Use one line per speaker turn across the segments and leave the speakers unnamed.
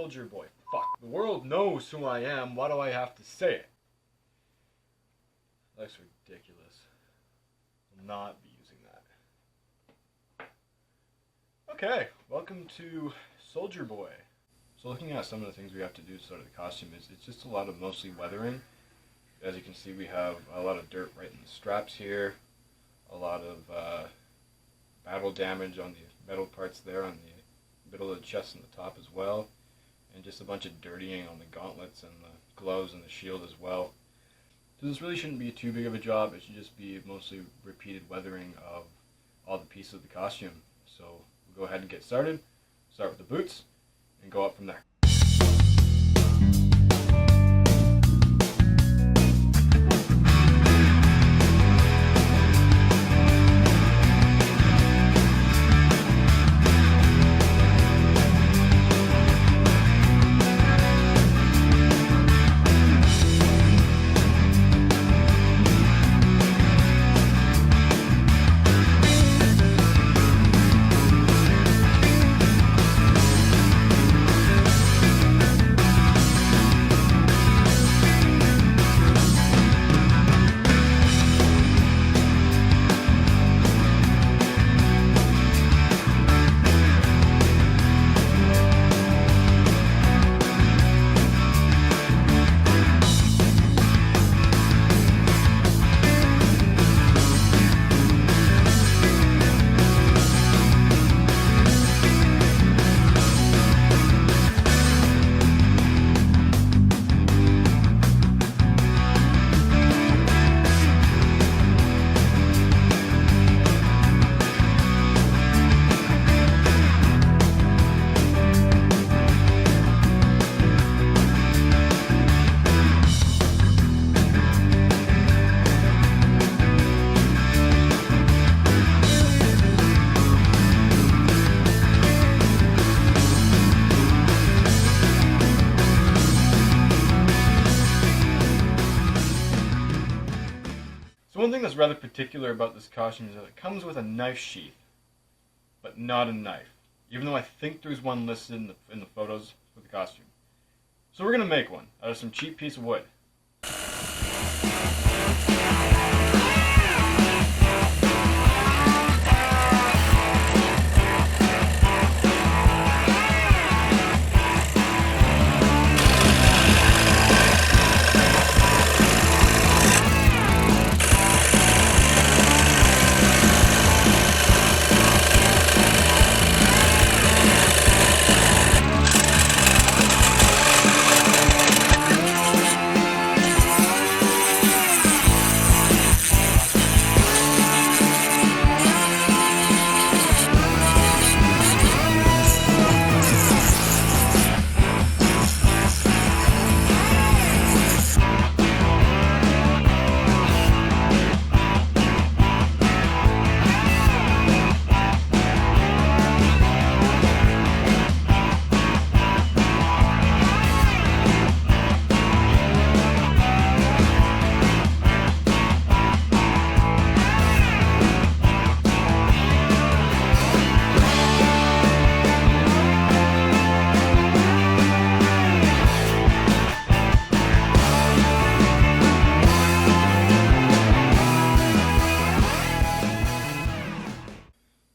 Soldier Boy. Fuck. The world knows who I am. Why do I have to say it? That's ridiculous. I'll not be using that. Okay, welcome to Soldier Boy. So looking at some of the things we have to do to start the costume is it's just a lot of mostly weathering. As you can see, we have a lot of dirt right in the straps here, a lot of battle damage on the metal parts there on the middle of the chest and the top as well, and just a bunch of dirtying on the gauntlets and the gloves and the shield as well. So this really shouldn't be too big of a job. It should just be mostly repeated weathering of all the pieces of the costume. So we'll go ahead and get started. Start with the boots and go up from there. So one thing that's rather particular about this costume is that it comes with a knife sheath, but not a knife, even though I think there's one listed in the photos for the costume. So we're going to make one out of some cheap piece of wood.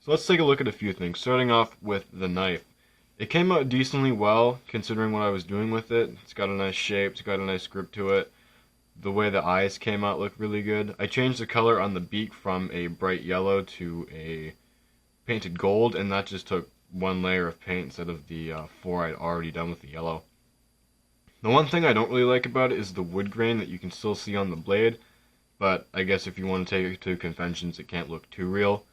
So let's take a look at a few things, starting off with the knife. It came out decently well, considering what I was doing with it. It's got a nice shape, it's got a nice grip to it. The way the eyes came out looked really good. I changed the color on the beak from a bright yellow to a painted gold, and that just took one layer of paint instead of the four I'd already done with the yellow. The one thing I don't really like about it is the wood grain that you can still see on the blade, but I guess if you want to take it to conventions, it can't look too real.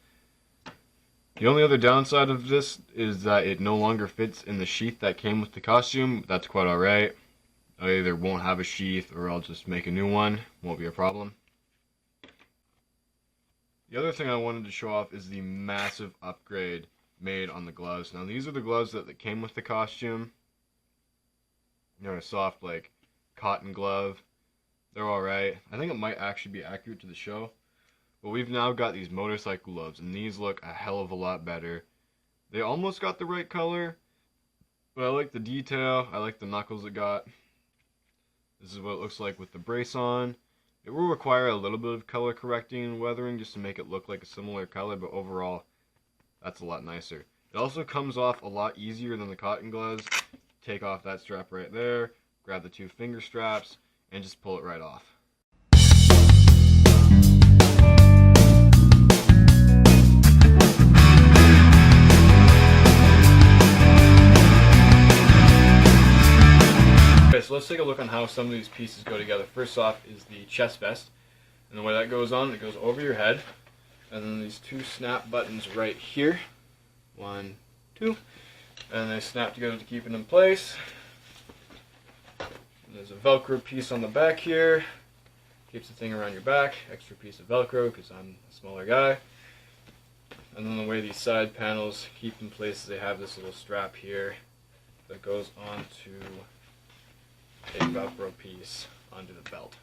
The only other downside of this is that it no longer fits in the sheath that came with the costume. That's quite alright. I either won't have a sheath or I'll just make a new one. Won't be a problem. The other thing I wanted to show off is the massive upgrade made on the gloves. Now these are the gloves that came with the costume. They're a soft, like, cotton glove. They're alright. I think it might actually be accurate to the show. But we've now got these motorcycle gloves, and these look a hell of a lot better. They almost got the right color, But I like the detail, I like the knuckles it got. This is what it looks like with the brace on. It will require a little bit of color correcting and weathering just to make it look like a similar color, but overall, that's a lot nicer. It also comes off a lot easier than the cotton gloves. Take off that strap right there, grab the 2 finger straps, and just pull it right off. Okay, so let's take a look on how some of these pieces go together. First off is the chest vest. And the way that goes on, it goes over your head. And then these 2 snap buttons right here. 1, 2. And they snap together to keep it in place. And there's a Velcro piece on the back here. Keeps the thing around your back. Extra piece of Velcro because I'm a smaller guy. And then the way these side panels keep in place is they have this little strap here that goes onto a Velcro piece onto the belt.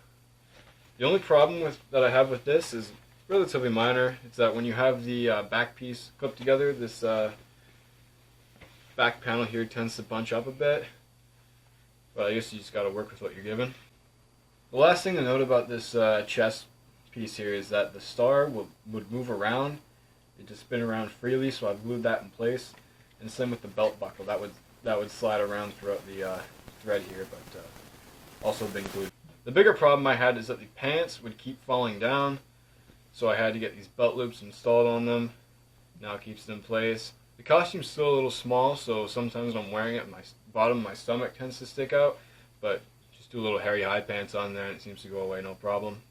The only problem that I have with this is relatively minor. It's that when you have the back piece clipped together, this back panel here tends to bunch up a bit. But I guess you just got to work with what you're given. The last thing to note about this chest piece here is that the star would move around. It just spin around freely, so I've glued that in place. And same with the belt buckle. That would slide around throughout the thread here, but also been glued. The bigger problem I had is that the pants would keep falling down, so I had to get these belt loops installed on them. Now it keeps it in place. The costume's still a little small, so sometimes when I'm wearing it, my bottom of my stomach tends to stick out, but just do a little hairy high pants on there and it seems to go away no problem.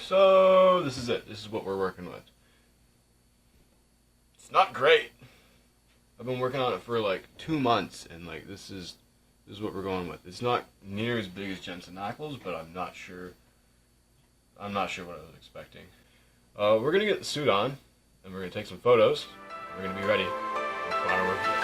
So this is it. This is what we're working with. It's not great. I've been working on it for like 2 months, and like this is what we're going with. It's not near as big as Jensen Ackles, but I'm not sure what I was expecting. We're gonna get the suit on, and we're gonna take some photos. We're gonna be ready for fireworks.